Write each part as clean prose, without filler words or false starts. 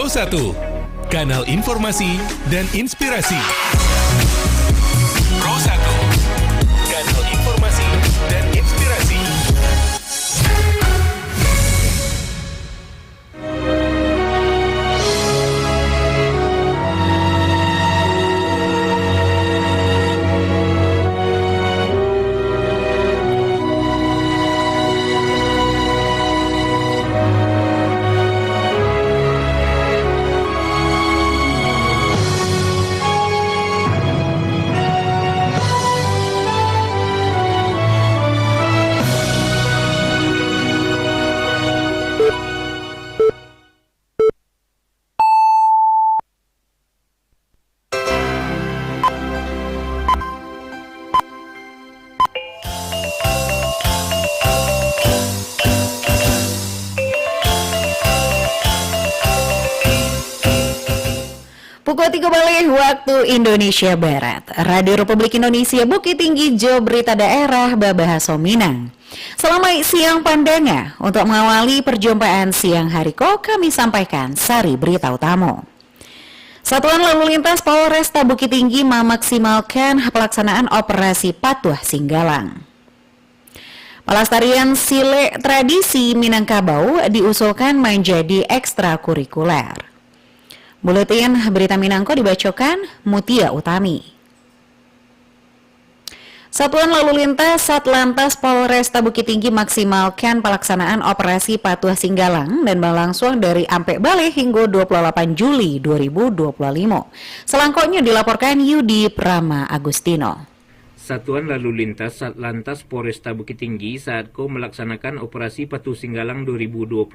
Pro 1, kanal informasi dan inspirasi. Pro 1, kanal informasi dan inspirasi. Pukul 3 balik waktu Indonesia Barat. Radio Republik Indonesia Bukit Tinggi Jo Berita Daerah Babahaso Minang. Selamat siang Pandanga. Untuk mengawali perjumpaan siang hari kami sampaikan sari berita utama. Satuan Lalu Lintas Polresta Bukit Tinggi memaksimalkan pelaksanaan operasi Patuh Singgalang. Pelestarian sile tradisi Minangkabau diusulkan menjadi ekstrakurikuler. Buletin Berita Minangko dibacakan Mutia Utami. Satuan Lalu Lintas Satlantas Polresta Bukit Tinggi maksimalkan pelaksanaan operasi Patuh Singgalang dan berlangsung dari Ampek Bale hingga 28 Juli 2025. Selangkaunya dilaporkan Yudi Prama Agustino. Satuan Lalu Lintas Satlantas Polresta Bukit Tinggi saat melaksanakan operasi Patuh Singgalang 2025.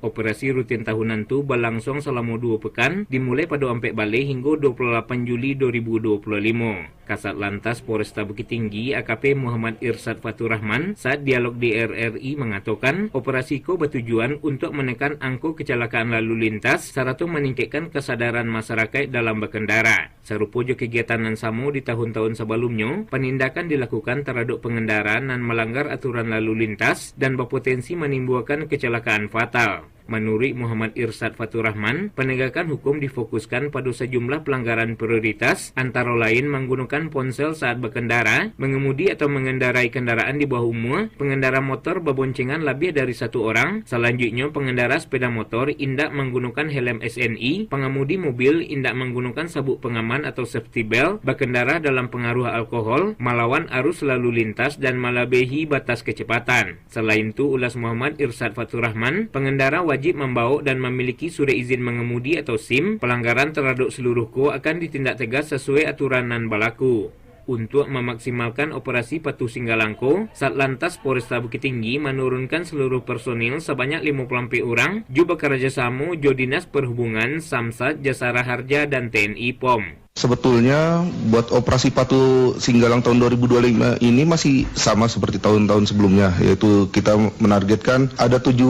Operasi rutin tahunan itu berlangsung selama 2 pekan, dimulai pada Ampek Bale hingga 28 Juli 2025. Kasat Lantas Polresta Bukit Tinggi AKP Muhammad Irsad Fatur Rahman saat dialog di RRI mengatakan operasi itu bertujuan untuk menekan angka kecelakaan lalu lintas serta meningkatkan kesadaran masyarakat dalam berkendara. Serupa juga kegiatan yang sama di tahun-tahun sebelumnya, penindakan dilakukan terhadap pengendara yang melanggar aturan lalu lintas dan berpotensi menimbulkan kecelakaan fatal. Menurut Muhammad Irsad Fatur Rahman, penegakan hukum difokuskan pada sejumlah pelanggaran prioritas, antara lain menggunakan ponsel saat berkendara, mengemudi atau mengendarai kendaraan di bawah umur, pengendara motor berboncengan lebih dari 1 orang, selanjutnya pengendara sepeda motor indak menggunakan helm SNI, pengemudi mobil indak menggunakan sabuk pengaman atau safety belt, berkendara dalam pengaruh alkohol, melawan arus lalu lintas dan melebihi batas kecepatan. Selain itu, ulas Muhammad Irsad Fatur Rahman, pengendara wajib membawa dan memiliki surat izin mengemudi atau SIM. Pelanggaran terhadap seluruh akan ditindak tegas sesuai aturan yang berlaku. Untuk memaksimalkan operasi Patuh Singgalang Satlantas Polresta Bukit Tinggi menurunkan seluruh personil sebanyak 54 orang, juga bekerjasama Dinas Perhubungan, Samsat, Jasara Harja, dan TNI POM. Sebetulnya buat operasi Patuh Singgalang tahun 2025 ini masih sama seperti tahun-tahun sebelumnya, yaitu kita menargetkan ada 7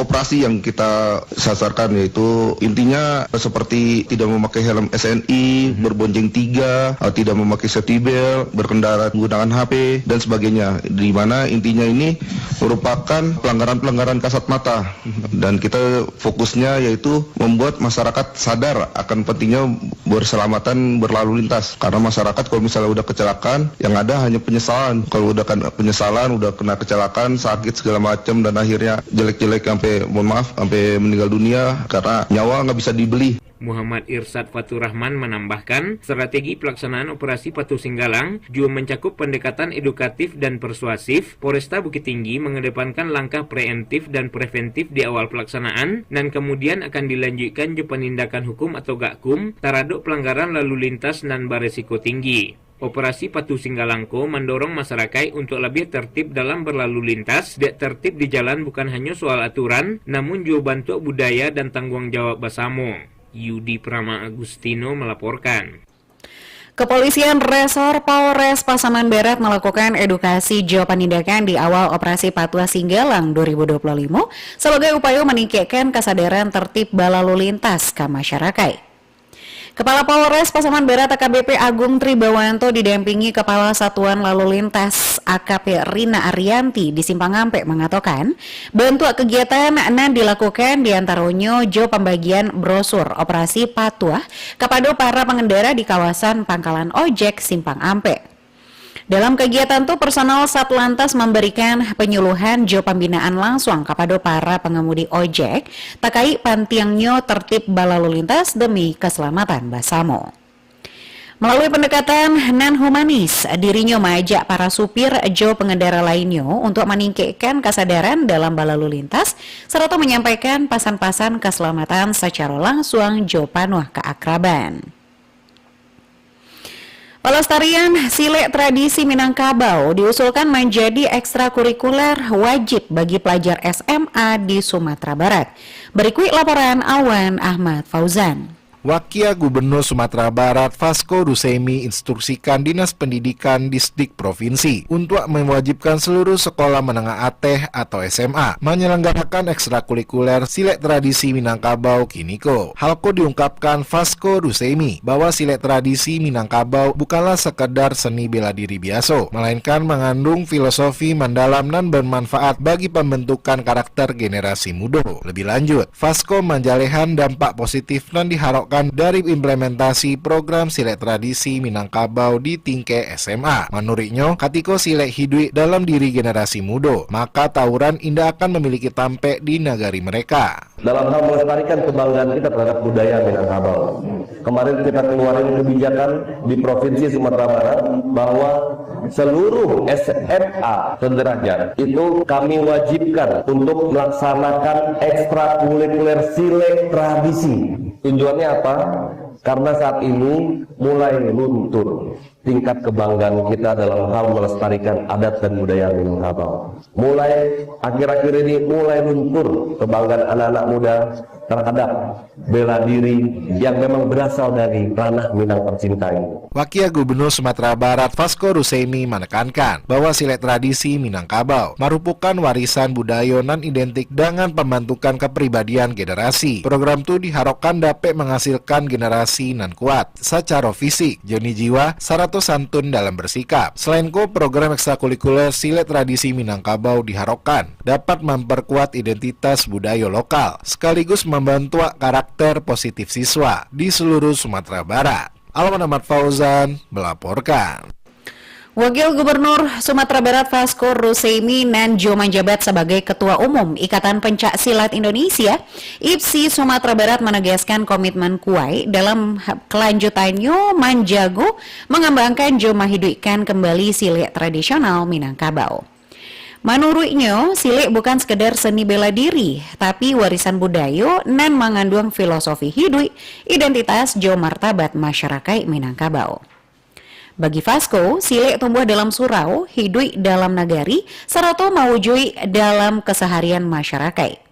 operasi yang kita sasarkan, yaitu intinya seperti tidak memakai helm SNI, berbonceng 3, tidak memakai safety belt, berkendara menggunakan HP dan sebagainya, di mana intinya ini merupakan pelanggaran-pelanggaran kasat mata dan kita fokusnya yaitu membuat masyarakat sadar akan pentingnya berselamatan berlalu lintas, karena masyarakat kalau misalnya udah kecelakaan yang ada hanya penyesalan. Kalau udah kan penyesalan, udah kena kecelakaan, sakit segala macam dan akhirnya jelek-jelek sampai sampai meninggal dunia karena nyawa nggak bisa dibeli. Muhammad Irsad Fatur Rahman menambahkan, strategi pelaksanaan operasi Patuh Singgalang juga mencakup pendekatan edukatif dan persuasif. Polresta Bukit Tinggi mengedepankan langkah preemptif dan preventif di awal pelaksanaan dan kemudian akan dilanjutkan juga penindakan hukum atau gakum terhadap pelanggaran lalu lintas dan beresiko tinggi. Operasi Patuh Singgalang mendorong masyarakat untuk lebih tertib dalam berlalu lintas. Tertib di jalan bukan hanya soal aturan, namun juga bentuk budaya dan tanggung jawab bersama. Yudi Prama Agustino melaporkan. Kepolisian Resor Polres Pasaman Barat melakukan edukasi jauh penindakan di awal operasi Patuh Singgalang 2025 sebagai upaya meningkatkan kesadaran tertib berlalu lintas ke masyarakat. Kepala Polres Pasaman Barat AKBP Agung Tribawanto didampingi Kepala Satuan Lalu Lintas AKP Rina Arianti di Simpang Ampe mengatakan, bentuk kegiatan nan dilakukan diantaranya jo pembagian brosur operasi patuah kepada para pengendara di kawasan pangkalan ojek Simpang Ampe. Dalam kegiatan itu, personal Satlantas memberikan penyuluhan jo pembinaan langsung kepada para pengemudi ojek terkait pantiangnya tertib balalu lintas demi keselamatan bersama. Melalui pendekatan nan humanis, dirinya mengajak para supir jo pengendara lainnya untuk meningkatkan kesadaran dalam balalu lintas serta menyampaikan pesan-pesan keselamatan secara langsung jo panuh keakraban. Pelestarian silek tradisi Minangkabau diusulkan menjadi ekstrakurikuler wajib bagi pelajar SMA di Sumatera Barat. Berikut laporan Awan Ahmad Fauzan. Wakil Gubernur Sumatera Barat Vasco Rusemi instruksikan Dinas Pendidikan Distrik Provinsi untuk mewajibkan seluruh sekolah menengah atas atau SMA menyelenggarakan ekstrakurikuler silek tradisi Minangkabau Kiniko. Halko diungkapkan Vasco Rusemi bahwa silek tradisi Minangkabau bukanlah sekedar seni bela diri biasa, melainkan mengandung filosofi mendalam dan bermanfaat bagi pembentukan karakter generasi muda. Lebih lanjut, Vasco menjalehan dampak positif dan diharapkan dari implementasi program silek tradisi Minangkabau di tingkat SMA. Menurutnya, ketika silek hidup dalam diri generasi muda, maka tawuran indah akan memiliki tampek di negari mereka. Dalam hal melestarikan kebanggaan kita terhadap budaya Minangkabau, kemarin kita keluarin kebijakan di Provinsi Sumatera Barat bahwa seluruh SMA sederajat itu kami wajibkan untuk melaksanakan ekstrakurikuler silek tradisi. Tujuannya apa? Karena saat ini mulai luntur tingkat kebanggaan kita dalam hal melestarikan adat dan budaya Minangkabau. Mulai akhir-akhir ini mulai luntur kebanggaan anak-anak muda terhadap bela diri yang memang berasal dari ranah Minang tercinta ini. Wakil Gubernur Sumatera Barat Vasco Rusemi menekankan bahwa silek tradisi Minangkabau merupakan warisan budaya non identik dengan pembentukan kepribadian generasi. Program itu diharapkan dapat menghasilkan generasi nan kuat secara fisik, joni jiwa, serta santun dalam bersikap. Selain itu, program ekstrakurikuler silek tradisi Minangkabau diharapkan dapat memperkuat identitas budaya lokal, sekaligus membantu karakter positif siswa di seluruh Sumatera Barat. Awan Ahmad Fauzan melaporkan. Wakil Gubernur Sumatera Barat Vasco Rusemi nanjo menjabat sebagai Ketua Umum Ikatan Pencak Silat Indonesia, IPSI Sumatera Barat menegaskan komitmen kuai dalam kelanjutannya menjago mengembangkan jo menghidupkan kembali silek tradisional Minangkabau. Menurutnya, silek bukan sekedar seni bela diri, tapi warisan budaya nan mengandung filosofi hidup, identitas jo martabat masyarakat Minangkabau. Bagi Vasco, silek tumbuh dalam surau, hidup dalam nagari, serta mewujud dalam keseharian masyarakat.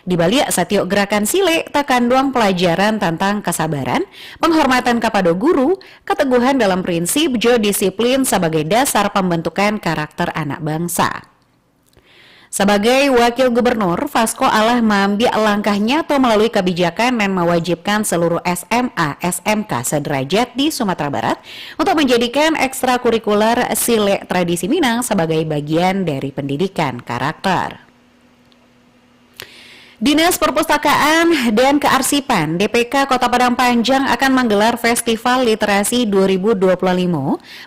Di balik setiap gerakan silek terkandung pelajaran tentang kesabaran, penghormatan kepada guru, keteguhan dalam prinsip jo disiplin sebagai dasar pembentukan karakter anak bangsa. Sebagai Wakil Gubernur, Vasco Allah mengambil langkah nyata melalui kebijakan dan mewajibkan seluruh SMA, SMK sederajat di Sumatera Barat untuk menjadikan ekstrakurikuler silek tradisi Minang sebagai bagian dari pendidikan karakter. Dinas Perpustakaan dan Kearsipan DPK Kota Padang Panjang akan menggelar Festival Literasi 2025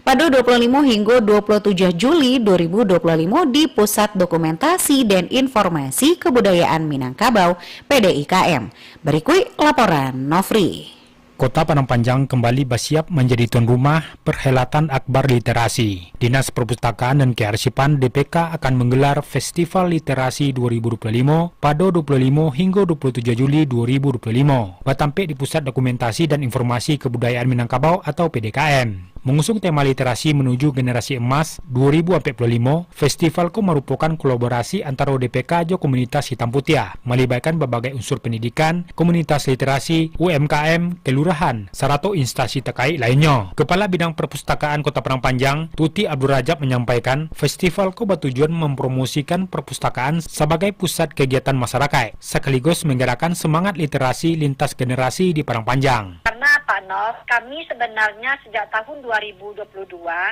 pada 25 hingga 27 Juli 2025 di Pusat Dokumentasi dan Informasi Kebudayaan Minangkabau (PDIKM). Berikut laporan Nofri. Kota Padang Panjang kembali bersiap menjadi tuan rumah perhelatan Akbar Literasi. Dinas Perpustakaan dan Kearsipan DPK akan menggelar Festival Literasi 2025 pada 25 hingga 27 Juli 2025. Bertampik di Pusat Dokumentasi dan Informasi Kebudayaan Minangkabau atau PDKM. Mengusung tema literasi menuju generasi emas 2045, festival itu merupakan kolaborasi antara DPK dan komunitas hitam putih, melibatkan berbagai unsur pendidikan, komunitas literasi, UMKM, kelurahan, serta instansi terkait lainnya. Kepala Bidang Perpustakaan Kota Padang Panjang, Tuti Abdul Rajab menyampaikan, festival itu bertujuan mempromosikan perpustakaan sebagai pusat kegiatan masyarakat, sekaligus menggerakkan semangat literasi lintas generasi di Padang Panjang. Karena Karena Pak Nov, kami sebenarnya sejak tahun 2022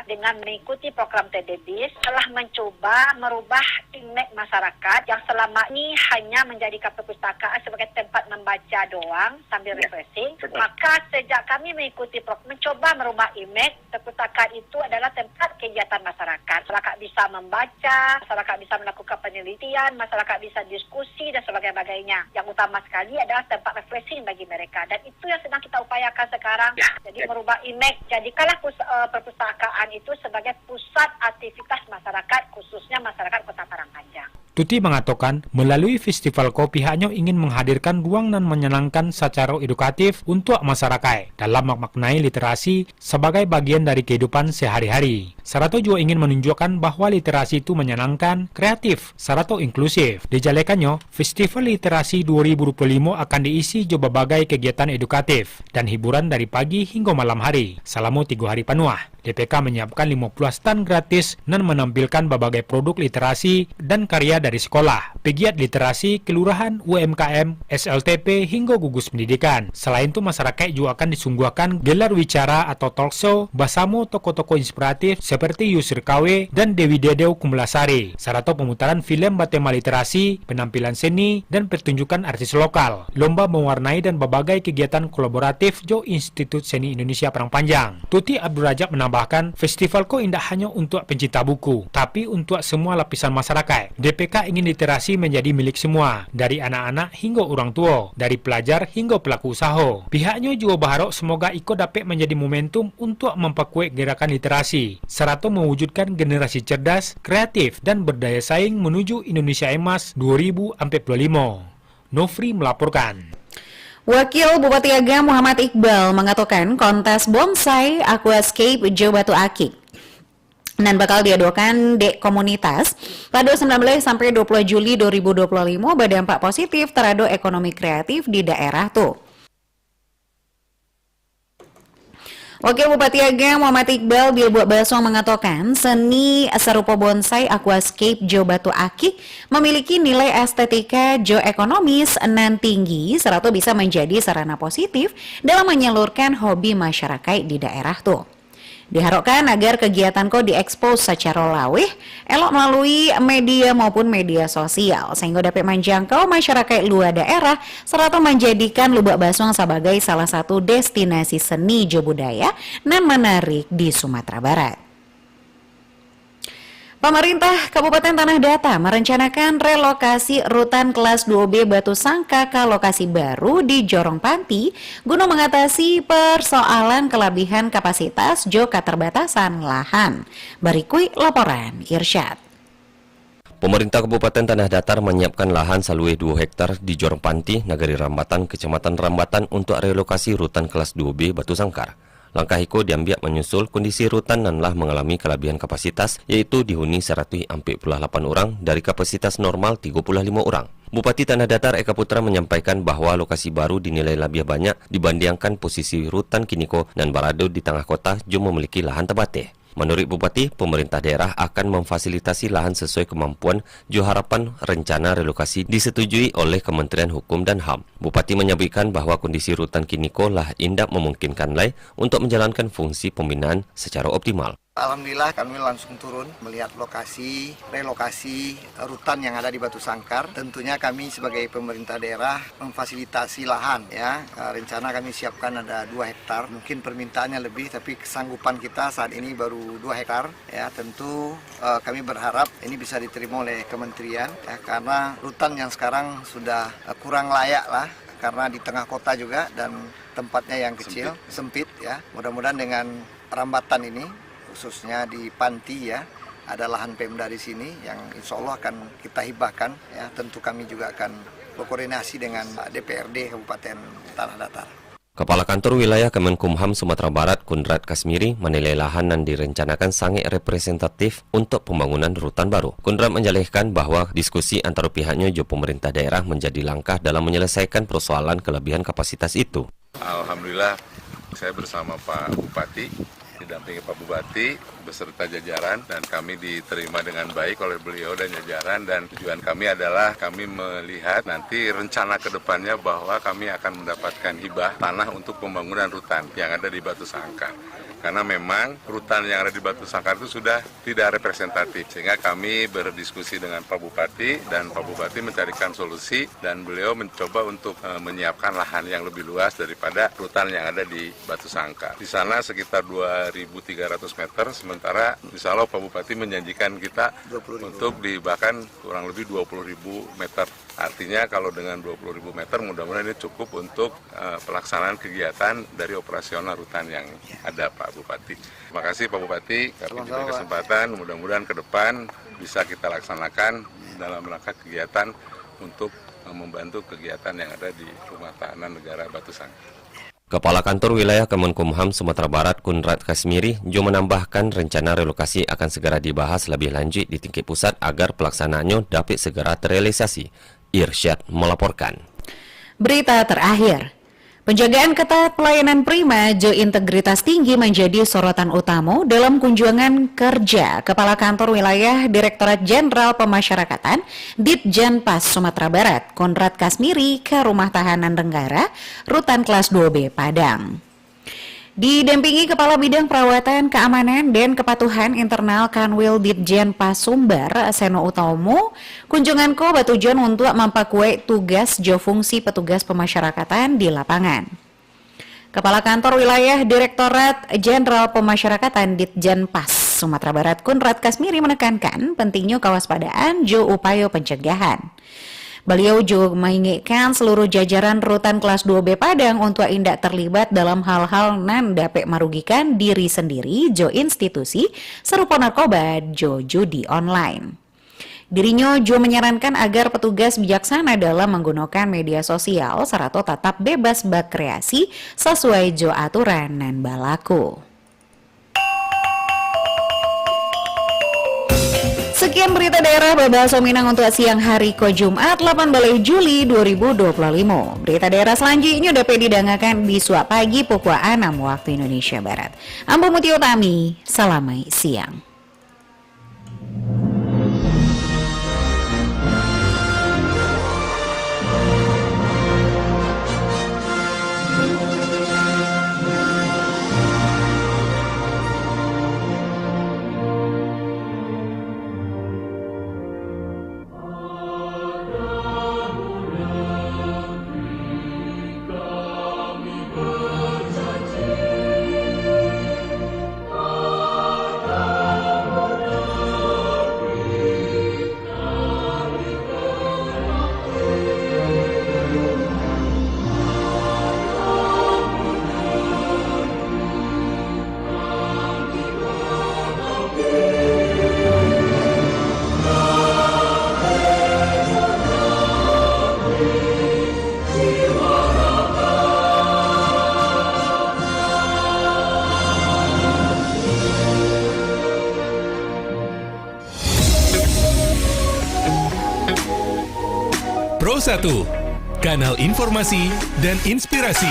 dengan mengikuti program TDBIS telah mencoba merubah image masyarakat yang selama ini hanya menjadikan perpustakaan sebagai tempat membaca doang sambil refreshing. Maka sejak kami mengikuti program mencoba merubah image perpustakaan itu adalah tempat kegiatan masyarakat. Masyarakat bisa membaca, masyarakat bisa melakukan penelitian, masyarakat bisa diskusi dan sebagainya. Yang utama sekali adalah tempat refreshing bagi mereka, dan itu yang sedang kita upayakan sekarang. Jadi merubah image, jadikanlah perpustakaan itu sebagai pusat aktivitas masyarakat, khususnya masyarakat Kota Parangpanjang. Tuti mengatakan, melalui festival ko pihaknya ingin menghadirkan ruang dan menyenangkan secara edukatif untuk masyarakat dalam memaknai literasi sebagai bagian dari kehidupan sehari-hari. Sarato juga ingin menunjukkan bahwa literasi itu menyenangkan, kreatif, sarato inklusif. Dijalekannya, Festival Literasi 2025 akan diisi juga berbagai kegiatan edukatif dan hiburan dari pagi hingga malam hari selama 3 hari penuh. DPK menyiapkan 50 stand gratis dan menampilkan berbagai produk literasi dan karya dari sekolah, pegiat literasi, kelurahan, UMKM, SLTP, hingga gugus pendidikan. Selain itu, masyarakat juga akan disungguhkan gelar wicara atau talk show bersama tokoh-tokoh inspiratif seperti Yusri Kawe dan Dewi Dedeu Kumulasari, serta pemutaran film bertema literasi, penampilan seni, dan pertunjukan artis lokal. Lomba mewarnai dan berbagai kegiatan kolaboratif Jo Institut Seni Indonesia Parangpanjang. Tuti Abdul Rajab menambahkan, festival ko indah hanya untuk pencinta buku, tapi untuk semua lapisan masyarakat. DPK ingin literasi menjadi milik semua, dari anak-anak hingga orang tua, dari pelajar hingga pelaku usaha. Pihaknya juga berharap semoga IKO dapat menjadi momentum untuk memperkuat gerakan literasi, serta mewujudkan generasi cerdas, kreatif, dan berdaya saing menuju Indonesia Emas 2045. Nofri melaporkan. Wakil Bupati Agam Muhammad Iqbal mengatakan kontes bonsai Aquascape Jo Batu Akik dan bakal diadakan di komunitas pada 19 sampai 20 Juli 2025 berdampak positif terhadap ekonomi kreatif di daerah tuh. Wakil Bupati Agam Muhammad Iqbal Bilbuat Basong mengatakan seni serupa bonsai Aquascape Jo Batu Akik memiliki nilai estetika jo ekonomis nan tinggi serta bisa menjadi sarana positif dalam menyalurkan hobi masyarakat di daerah tuh. Diharapkan agar kegiatan ko diekspos secara lawih, elok melalui media maupun media sosial, sehingga dapat menjangkau masyarakat luar daerah, serta menjadikan Lubak Basong sebagai salah satu destinasi seni jo budaya dan menarik di Sumatera Barat. Pemerintah Kabupaten Tanah Datar merencanakan relokasi rutan kelas 2B Batu Sangka ke lokasi baru di Jorong Panti guna mengatasi persoalan kelebihan kapasitas jo keterbatasan lahan. Berikut laporan Irsyad. Pemerintah Kabupaten Tanah Datar menyiapkan lahan seluas 2 hektar di Jorong Panti, Nagari Rambatan, Kecamatan Rambatan untuk relokasi rutan kelas 2B Batu Sangkar. Langkah itu diambil menyusul kondisi rutan nanlah mengalami kelebihan kapasitas, yaitu dihuni 148 orang dari kapasitas normal 35 orang. Bupati Tanah Datar Eka Putra menyampaikan bahwa lokasi baru dinilai lebih banyak dibandingkan posisi rutan Kiniko dan Barado di tengah kota juga memiliki lahan terbatas. Menurut Bupati, pemerintah daerah akan memfasilitasi lahan sesuai kemampuan jo harapan rencana relokasi disetujui oleh Kementerian Hukum dan HAM. Bupati menyebutkan bahwa kondisi rutan Kiniko lah indak memungkinkan untuk menjalankan fungsi pembinaan secara optimal. Alhamdulillah kami langsung turun melihat relokasi rutan yang ada di Batu Sangkar. Tentunya kami sebagai pemerintah daerah memfasilitasi lahan ya. Rencana kami siapkan ada 2 hektar. Mungkin permintaannya lebih tapi kesanggupan kita saat ini baru 2 hektar ya. Tentu kami berharap ini bisa diterima oleh kementerian ya, karena rutan yang sekarang sudah kurang layak lah karena di tengah kota juga dan tempatnya yang kecil, sempit ya. Mudah-mudahan dengan rambatan ini khususnya di Panti ya, ada lahan Pemda di sini yang insya Allah akan kita hibahkan ya. Tentu kami juga akan berkoordinasi dengan DPRD Kabupaten Tanah Datar. Kepala Kantor Wilayah Kemenkumham Sumatera Barat Kundrat Kasmiri menilai lahan yang direncanakan sangat representatif untuk pembangunan rutan baru. Kundrat menjelaskan bahwa diskusi antara pihaknya jo pemerintah daerah menjadi langkah dalam menyelesaikan persoalan kelebihan kapasitas itu. Alhamdulillah saya bersama Pak Bupati didampingi Pak Bupati beserta jajaran, dan kami diterima dengan baik oleh beliau dan jajaran, dan tujuan kami adalah kami melihat nanti rencana ke depannya bahwa kami akan mendapatkan hibah tanah untuk pembangunan rutan yang ada di Batu Sangkar. Karena memang rutan yang ada di Batu Sangkar itu sudah tidak representatif, sehingga kami berdiskusi dengan Pak Bupati, dan Pak Bupati mencarikan solusi, dan beliau mencoba untuk menyiapkan lahan yang lebih luas daripada rutan yang ada di Batu Sangkar. Di sana sekitar 2.300 meter, sementara insya Allah Pak Bupati menjanjikan kita untuk bahkan kurang lebih 20.000 meter. Artinya kalau dengan 20.000 meter mudah-mudahan ini cukup untuk pelaksanaan kegiatan dari operasional rutan yang ada, Pak Bupati. Terima kasih Pak Bupati, kami diberi kesempatan, mudah-mudahan ke depan bisa kita laksanakan dalam rangka kegiatan untuk membantu kegiatan yang ada di Rumah Tahanan Negara Batu Sangkar. Kepala Kantor Wilayah Kemenkumham Sumatera Barat Kunrat Kasmiri juga menambahkan rencana relokasi akan segera dibahas lebih lanjut di tingkat pusat agar pelaksanaannya dapat segera terrealisasi. Irsyad melaporkan. Berita terakhir. Penjagaan ketat pelayanan prima jo integritas tinggi menjadi sorotan utama dalam kunjungan kerja Kepala Kantor Wilayah Direktorat Jenderal Pemasyarakatan Ditjenpas Sumatera Barat Konrad Kasmiri ke Rumah Tahanan Negara Rutan Kelas 2B Padang. Didampingi Kepala Bidang Perawatan, Keamanan, dan Kepatuhan Internal Kanwil Ditjenpas Sumbar, Seno Utomo, kunjungan ko batujuan untuk memperkuat tugas jo fungsi petugas pemasyarakatan di lapangan. Kepala Kantor Wilayah Direktorat Jenderal Pemasyarakatan Ditjenpas Sumatera Barat Konrad Kasmiri menekankan pentingnya kewaspadaan jo upaya pencegahan. Beliau juga mengingatkan seluruh jajaran Rutan Kelas 2B Padang untuk tidak terlibat dalam hal-hal nan dapat merugikan diri sendiri jo institusi serupa narkoba jo judi online. Dirinya juga menyarankan agar petugas bijaksana dalam menggunakan media sosial serta tetap bebas berkreasi sesuai jo aturan nan balaku. Sekian berita daerah Babaso Minang untuk siang hari ko Jumat 18 Juli 2025. Berita daerah selanjutnya dapat didengarkan di suap pagi pukul 6 waktu Indonesia Barat. Ambo Mutia Utami, salamai siang. Pro 1, kanal informasi dan inspirasi.